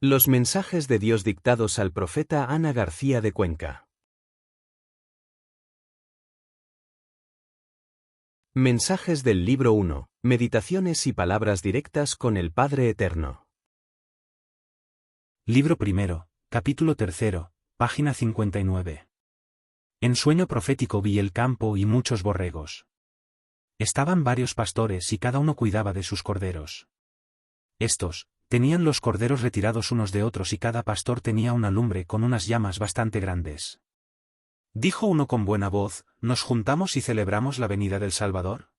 Los mensajes de Dios dictados al profeta Ana García de Cuenca. Mensajes del libro 1. Meditaciones y palabras directas con el Padre Eterno. Libro primero, capítulo 3, página 59. En sueño profético vi el campo y muchos borregos. Estaban varios pastores y cada uno cuidaba de sus corderos. Estos tenían los corderos retirados unos de otros y cada pastor tenía una lumbre con unas llamas bastante grandes. Dijo uno con buena voz: ¿Nos juntamos y celebramos la venida del Salvador?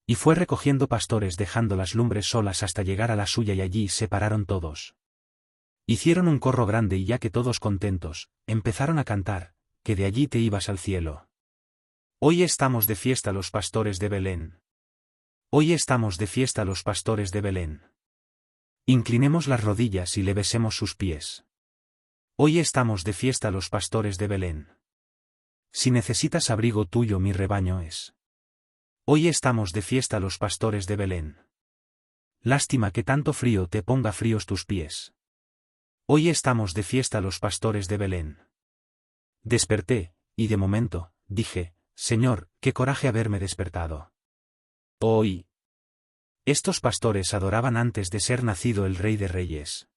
Y fue recogiendo pastores dejando las lumbres solas hasta llegar a la suya y allí se pararon todos. Hicieron un corro grande y ya que todos contentos, empezaron a cantar, que de allí te ibas al cielo. Hoy estamos de fiesta los pastores de Belén. Hoy estamos de fiesta los pastores de Belén. Inclinemos las rodillas y le besemos sus pies. Hoy estamos de fiesta los pastores de Belén. Si necesitas abrigo tuyo mi rebaño es. Hoy estamos de fiesta los pastores de Belén. Lástima que tanto frío te ponga fríos tus pies. Hoy estamos de fiesta los pastores de Belén. Desperté, y de momento, dije: Señor, qué coraje haberme despertado. Hoy. Estos pastores adoraban antes de ser nacido el Rey de Reyes.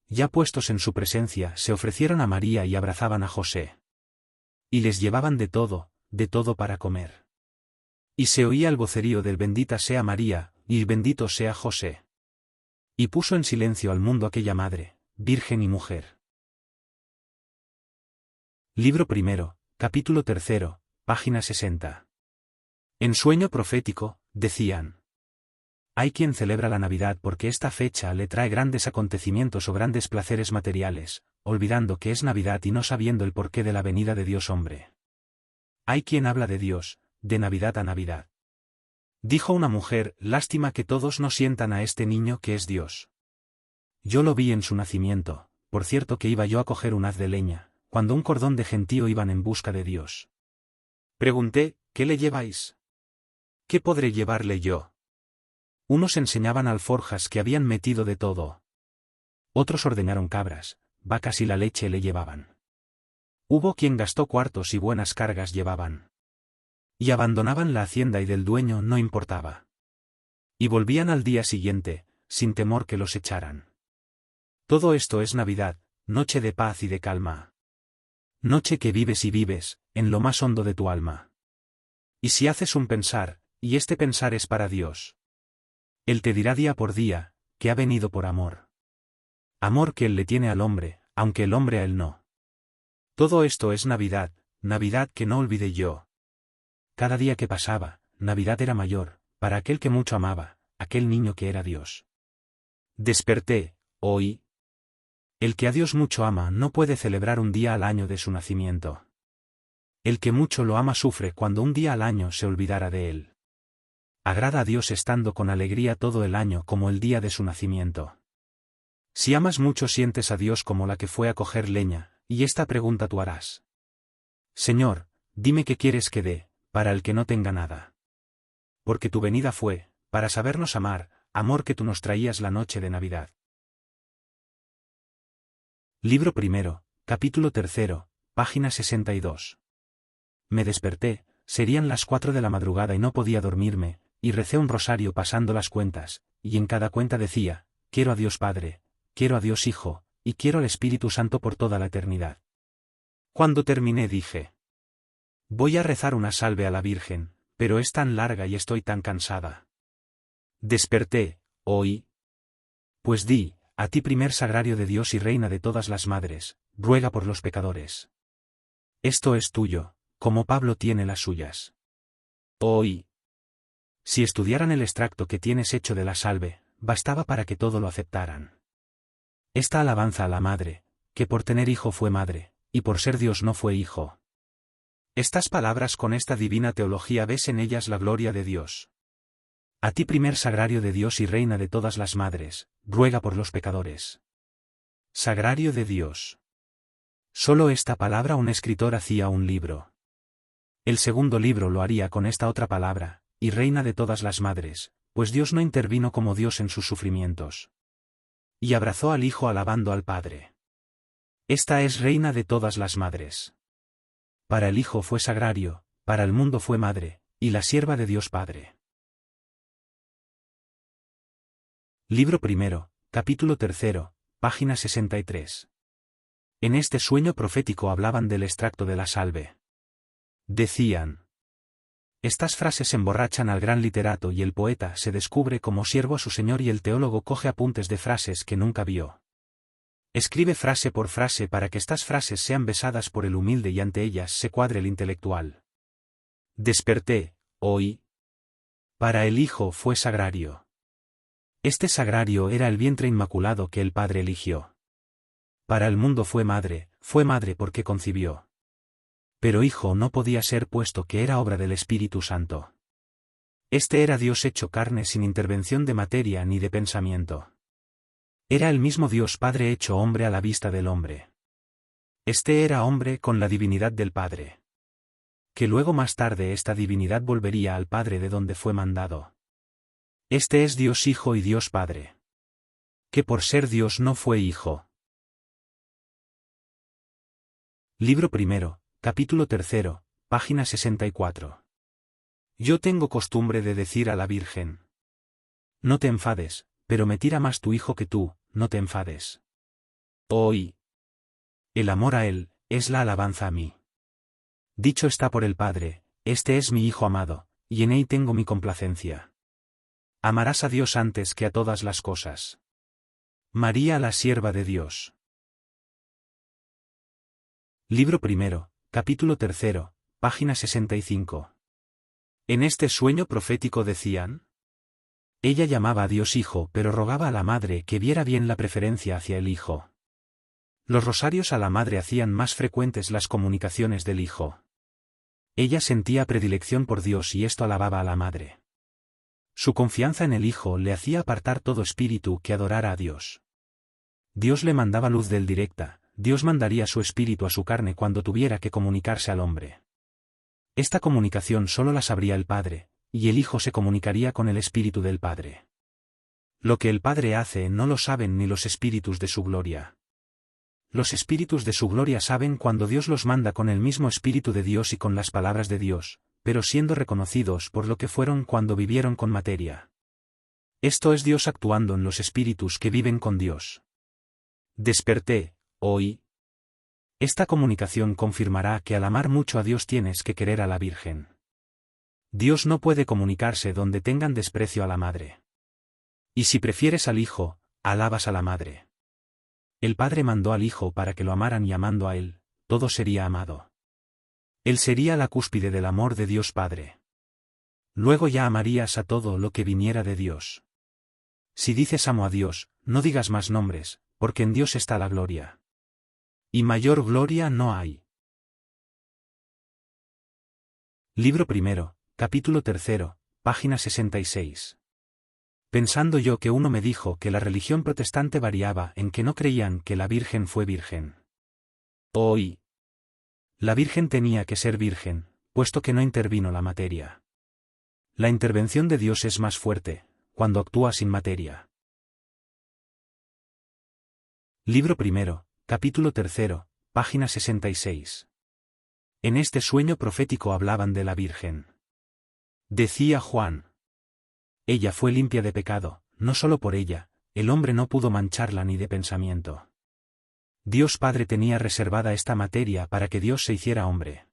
Ya puestos en su presencia, se ofrecieron a María y abrazaban a José. Y les llevaban de todo para comer. Y se oía el vocerío del bendita sea María, y bendito sea José. Y puso en silencio al mundo aquella madre, virgen y mujer. Libro primero, capítulo 3, página 60. En sueño profético, decían: hay quien celebra la Navidad porque esta fecha le trae grandes acontecimientos o grandes placeres materiales, olvidando que es Navidad y no sabiendo el porqué de la venida de Dios hombre. Hay quien habla de Dios, de Navidad a Navidad. Dijo una mujer: lástima que todos no sientan a este niño que es Dios. Yo lo vi en su nacimiento, por cierto que iba yo a coger un haz de leña, cuando un cordón de gentío iban en busca de Dios. Pregunté: ¿qué le lleváis? ¿Qué podré llevarle yo? Unos enseñaban alforjas que habían metido de todo. Otros ordenaron cabras, vacas y la leche le llevaban. Hubo quien gastó cuartos y buenas cargas llevaban. Y abandonaban la hacienda y del dueño no importaba. Y volvían al día siguiente, sin temor que los echaran. Todo esto es Navidad, noche de paz y de calma. Noche que vives y vives, en lo más hondo de tu alma. Y si haces un pensar, y este pensar es para Dios, Él te dirá día por día, que ha venido por amor. Amor que Él le tiene al hombre, aunque el hombre a Él no. Todo esto es Navidad, Navidad que no olvidé yo. Cada día que pasaba, Navidad era mayor, para aquel que mucho amaba, aquel niño que era Dios. Desperté, hoy. El que a Dios mucho ama no puede celebrar un día al año de su nacimiento. El que mucho lo ama sufre cuando un día al año se olvidara de Él. Agrada a Dios estando con alegría todo el año como el día de su nacimiento. Si amas mucho sientes a Dios como la que fue a coger leña, y esta pregunta tú harás: Señor, dime qué quieres que dé, para el que no tenga nada. Porque tu venida fue, para sabernos amar, amor que tú nos traías la noche de Navidad. Libro primero, capítulo 3, página 62. Me desperté, serían las 4 de la madrugada y no podía dormirme, y recé un rosario pasando las cuentas, y en cada cuenta decía: quiero a Dios Padre, quiero a Dios Hijo, y quiero al Espíritu Santo por toda la eternidad. Cuando terminé dije: voy a rezar una salve a la Virgen, pero es tan larga y estoy tan cansada. Desperté, oí. Pues di: a ti primer sagrario de Dios y reina de todas las madres, ruega por los pecadores. Esto es tuyo, como Pablo tiene las suyas. Oí. Si estudiaran el extracto que tienes hecho de la salve, bastaba para que todo lo aceptaran. Esta alabanza a la madre, que por tener hijo fue madre, y por ser Dios no fue hijo. Estas palabras con esta divina teología ves en ellas la gloria de Dios. A ti primer sagrario de Dios y reina de todas las madres, ruega por los pecadores. Sagrario de Dios. Solo esta palabra un escritor hacía un libro. El segundo libro lo haría con esta otra palabra: y reina de todas las madres, pues Dios no intervino como Dios en sus sufrimientos. Y abrazó al Hijo alabando al Padre. Esta es reina de todas las madres. Para el Hijo fue sagrario, para el mundo fue madre, y la sierva de Dios Padre. Libro primero, capítulo 3, página 63. En este sueño profético hablaban del extracto de la salve. Decían: estas frases emborrachan al gran literato y el poeta se descubre como siervo a su señor y el teólogo coge apuntes de frases que nunca vio. Escribe frase por frase para que estas frases sean besadas por el humilde y ante ellas se cuadre el intelectual. Desperté, oí. Para el Hijo fue sagrario. Este sagrario era el vientre inmaculado que el Padre eligió. Para el mundo fue madre porque concibió. Pero Hijo no podía ser puesto que era obra del Espíritu Santo. Este era Dios hecho carne sin intervención de materia ni de pensamiento. Era el mismo Dios Padre hecho hombre a la vista del hombre. Este era hombre con la divinidad del Padre. Que luego más tarde esta divinidad volvería al Padre de donde fue mandado. Este es Dios Hijo y Dios Padre. Que por ser Dios no fue Hijo. Libro primero, capítulo 3, página 64. Yo tengo costumbre de decir a la Virgen: no te enfades, pero me tira más tu Hijo que tú, no te enfades. Hoy. El amor a Él, es la alabanza a mí. Dicho está por el Padre: este es mi Hijo amado, y en Él tengo mi complacencia. Amarás a Dios antes que a todas las cosas. María la sierva de Dios. Libro primero, capítulo 3, página 65. En este sueño profético decían: ella llamaba a Dios Hijo pero rogaba a la Madre que viera bien la preferencia hacia el Hijo. Los rosarios a la Madre hacían más frecuentes las comunicaciones del Hijo. Ella sentía predilección por Dios y esto alababa a la Madre. Su confianza en el Hijo le hacía apartar todo espíritu que adorara a Dios. Dios le mandaba luz del directa, Dios mandaría su espíritu a su carne cuando tuviera que comunicarse al hombre. Esta comunicación solo la sabría el Padre, y el Hijo se comunicaría con el Espíritu del Padre. Lo que el Padre hace no lo saben ni los espíritus de su gloria. Los espíritus de su gloria saben cuando Dios los manda con el mismo Espíritu de Dios y con las palabras de Dios, pero siendo reconocidos por lo que fueron cuando vivieron con materia. Esto es Dios actuando en los espíritus que viven con Dios. Desperté, oí. Esta comunicación confirmará que al amar mucho a Dios tienes que querer a la Virgen. Dios no puede comunicarse donde tengan desprecio a la Madre. Y si prefieres al Hijo, alabas a la Madre. El Padre mandó al Hijo para que lo amaran y amando a Él, todo sería amado. Él sería la cúspide del amor de Dios Padre. Luego ya amarías a todo lo que viniera de Dios. Si dices amo a Dios, no digas más nombres, porque en Dios está la gloria. Y mayor gloria no hay. Libro primero, capítulo 3, página 66. Pensando yo que uno me dijo que la religión protestante variaba en que no creían que la Virgen fue virgen. Oí. La Virgen tenía que ser virgen, puesto que no intervino la materia. La intervención de Dios es más fuerte, cuando actúa sin materia. Libro primero, capítulo 3, página 66. En este sueño profético hablaban de la Virgen. Decía Juan: ella fue limpia de pecado, no solo por ella, el hombre no pudo mancharla ni de pensamiento. Dios Padre tenía reservada esta materia para que Dios se hiciera hombre.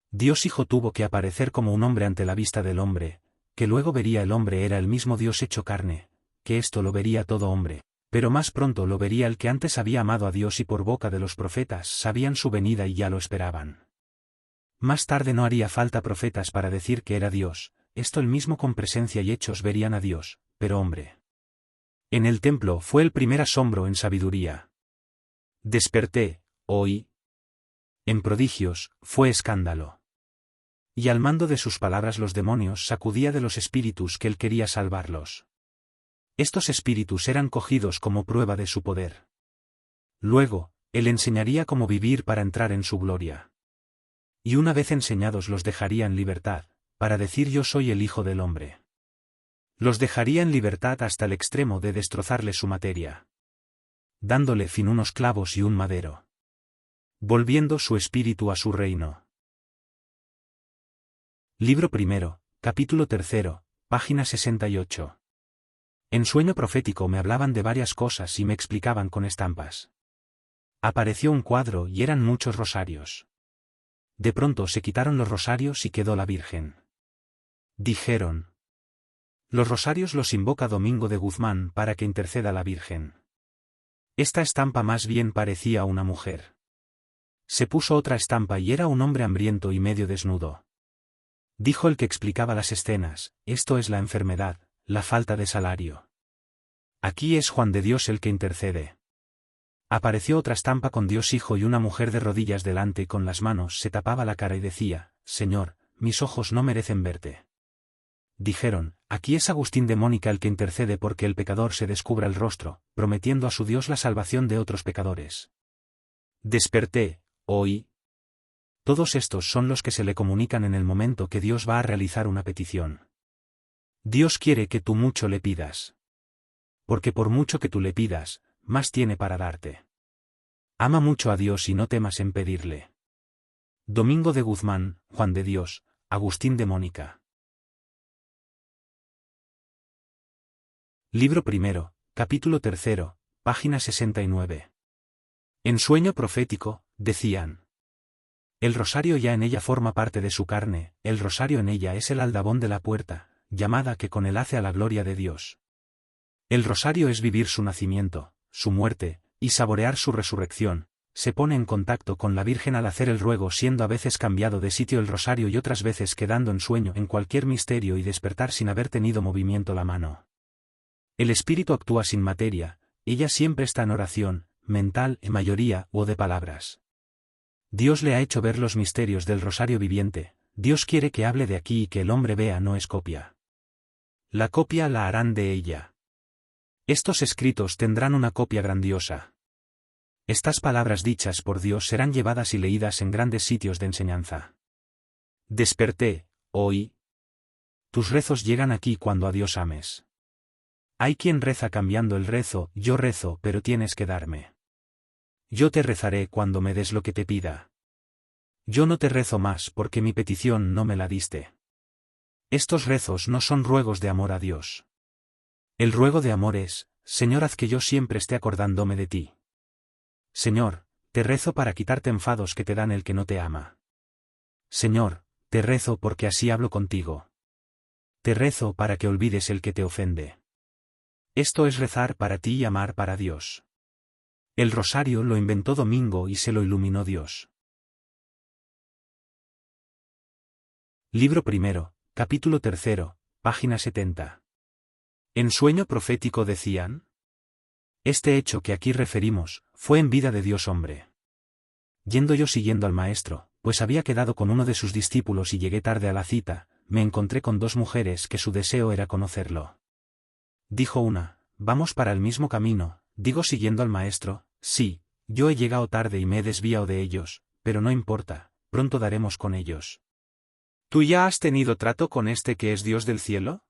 Dios Hijo tuvo que aparecer como un hombre ante la vista del hombre, que luego vería el hombre era el mismo Dios hecho carne, que esto lo vería todo hombre, pero más pronto lo vería el que antes había amado a Dios y por boca de los profetas sabían su venida y ya lo esperaban. Más tarde no haría falta profetas para decir que era Dios, esto el mismo con presencia y hechos verían a Dios, pero hombre. En el templo fue el primer asombro en sabiduría. Desperté, oí. En prodigios, fue escándalo. Y al mando de sus palabras los demonios sacudía de los espíritus que él quería salvarlos. Estos espíritus eran cogidos como prueba de su poder. Luego, él enseñaría cómo vivir para entrar en su gloria. Y una vez enseñados los dejaría en libertad, para decir yo soy el Hijo del Hombre. Los dejaría en libertad hasta el extremo de destrozarle su materia. dándole fin unos clavos y un madero. Volviendo su espíritu a su reino. Libro primero, capítulo 3, página 68. En sueño profético me hablaban de varias cosas y me explicaban con estampas. Apareció un cuadro y eran muchos rosarios. De pronto se quitaron los rosarios y quedó la Virgen. Dijeron: los rosarios los invoca Domingo de Guzmán para que interceda la Virgen. Esta estampa más bien parecía una mujer. Se puso otra estampa y era un hombre hambriento y medio desnudo. Dijo el que explicaba las escenas: esto es la enfermedad, la falta de salario. Aquí es Juan de Dios el que intercede. Apareció otra estampa con Dios Hijo y una mujer de rodillas delante y con las manos se tapaba la cara y decía: Señor, mis ojos no merecen verte. Dijeron: aquí es Agustín de Mónica el que intercede porque el pecador se descubra el rostro, prometiendo a su Dios la salvación de otros pecadores. Desperté, oí. Todos estos son los que se le comunican en el momento que Dios va a realizar una petición. Dios quiere que tú mucho le pidas. Porque por mucho que tú le pidas, más tiene para darte. Ama mucho a Dios y no temas en pedirle. Domingo de Guzmán, Juan de Dios, Agustín de Mónica. Libro primero, capítulo 3, página 69. En sueño profético, decían: el rosario ya en ella forma parte de su carne, el rosario en ella es el aldabón de la puerta, llamada que con él hace a la gloria de Dios. El rosario es vivir su nacimiento, su muerte, y saborear su resurrección. Se pone en contacto con la Virgen al hacer el ruego, siendo a veces cambiado de sitio el rosario y otras veces quedando en sueño en cualquier misterio y despertar sin haber tenido movimiento la mano. El espíritu actúa sin materia, ella siempre está en oración, mental en mayoría o de palabras. Dios le ha hecho ver los misterios del rosario viviente, Dios quiere que hable de aquí y que el hombre vea, no es copia. La copia la harán de ella. Estos escritos tendrán una copia grandiosa. Estas palabras dichas por Dios serán llevadas y leídas en grandes sitios de enseñanza. Desperté, oí. Tus rezos llegan aquí cuando a Dios ames. Hay quien reza cambiando el rezo: yo rezo pero tienes que darme. Yo te rezaré cuando me des lo que te pida. Yo no te rezo más porque mi petición no me la diste. Estos rezos no son ruegos de amor a Dios. El ruego de amor es: Señor, haz que yo siempre esté acordándome de ti. Señor, te rezo para quitarte enfados que te dan el que no te ama. Señor, te rezo porque así hablo contigo. Te rezo para que olvides el que te ofende. Esto es rezar para ti y amar para Dios. El rosario lo inventó Domingo y se lo iluminó Dios. Libro primero, capítulo 3, página 70. En sueño profético decían: este hecho que aquí referimos, fue en vida de Dios hombre. Yendo yo siguiendo al maestro, pues había quedado con uno de sus discípulos y llegué tarde a la cita, me encontré con dos mujeres que su deseo era conocerlo. Dijo una: vamos para el mismo camino. Digo siguiendo al maestro: sí, yo he llegado tarde y me he desviado de ellos, pero no importa, pronto daremos con ellos. ¿Tú ya has tenido trato con este que es Dios del cielo?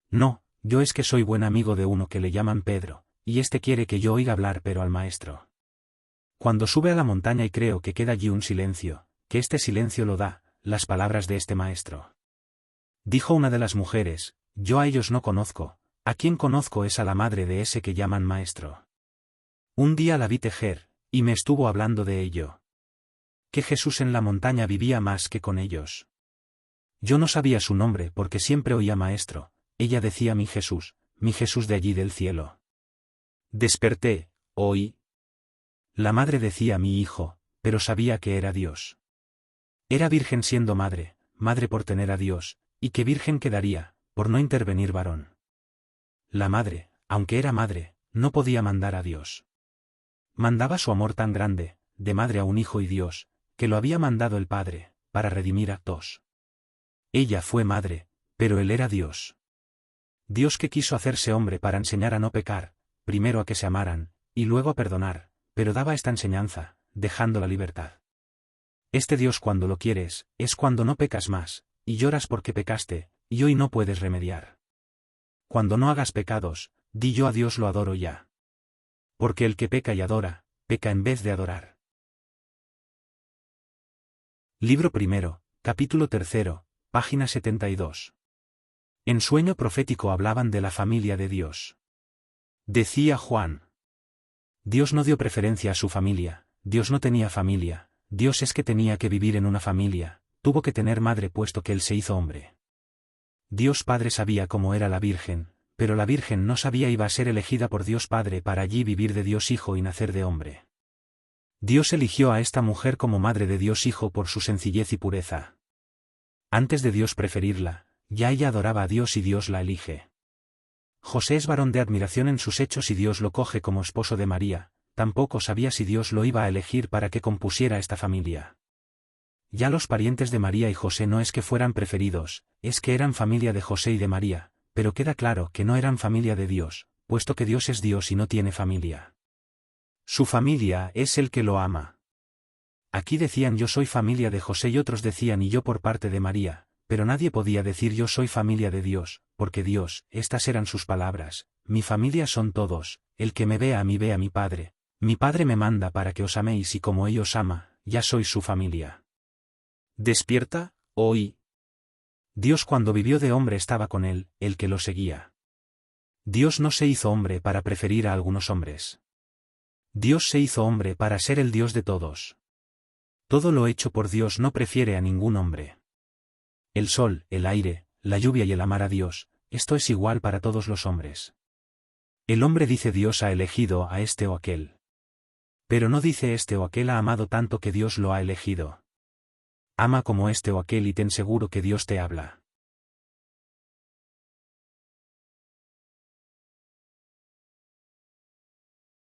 No, yo es que soy buen amigo de uno que le llaman Pedro, y este quiere que yo oiga hablar pero al maestro. Cuando sube a la montaña y creo que queda allí un silencio, que este silencio lo da, las palabras de este maestro. Dijo una de las mujeres: yo a ellos no conozco. A quien conozco es a la madre de ese que llaman maestro. Un día la vi tejer, y me estuvo hablando de ello. Que Jesús en la montaña vivía más que con ellos. Yo no sabía su nombre porque siempre oía maestro, ella decía mi Jesús de allí del cielo. Desperté, oí. La madre decía mi hijo, pero sabía que era Dios. Era virgen siendo madre, madre por tener a Dios, y que virgen quedaría, por no intervenir varón. La madre, aunque era madre, no podía mandar a Dios. Mandaba su amor tan grande, de madre a un hijo y Dios, que lo había mandado el Padre, para redimir a dos. Ella fue madre, pero él era Dios. Dios que quiso hacerse hombre para enseñar a no pecar, primero a que se amaran, y luego a perdonar, pero daba esta enseñanza, dejando la libertad. Este Dios cuando lo quieres, es cuando no pecas más, y lloras porque pecaste, y hoy no puedes remediar. Cuando no hagas pecados, di yo a Dios lo adoro ya. Porque el que peca y adora, peca en vez de adorar. Libro primero, capítulo 3, página 72. En sueño profético hablaban de la familia de Dios. Decía Juan. Dios no dio preferencia a su familia, Dios no tenía familia, Dios es que tenía que vivir en una familia, tuvo que tener madre puesto que él se hizo hombre. Dios Padre sabía cómo era la Virgen, pero la Virgen no sabía iba a ser elegida por Dios Padre para allí vivir de Dios Hijo y nacer de hombre. Dios eligió a esta mujer como madre de Dios Hijo por su sencillez y pureza. Antes de Dios preferirla, ya ella adoraba a Dios y Dios la elige. José es varón de admiración en sus hechos y Dios lo coge como esposo de María, tampoco sabía si Dios lo iba a elegir para que compusiera esta familia. Ya los parientes de María y José no es que fueran preferidos, es que eran familia de José y de María, pero queda claro que no eran familia de Dios, puesto que Dios es Dios y no tiene familia. Su familia es el que lo ama. Aquí decían yo soy familia de José y otros decían y yo por parte de María, pero nadie podía decir yo soy familia de Dios, porque Dios, estas eran sus palabras, mi familia son todos, el que me vea a mí ve a mi Padre me manda para que os améis y como Él os ama, ya sois su familia. Despierta, oí. Dios cuando vivió de hombre estaba con él, el que lo seguía. Dios no se hizo hombre para preferir a algunos hombres. Dios se hizo hombre para ser el Dios de todos. Todo lo hecho por Dios no prefiere a ningún hombre. El sol, el aire, la lluvia y el amar a Dios, esto es igual para todos los hombres. El hombre dice Dios ha elegido a este o aquel. Pero no dice este o aquel ha amado tanto que Dios lo ha elegido. Ama como este o aquel y ten seguro que Dios te habla.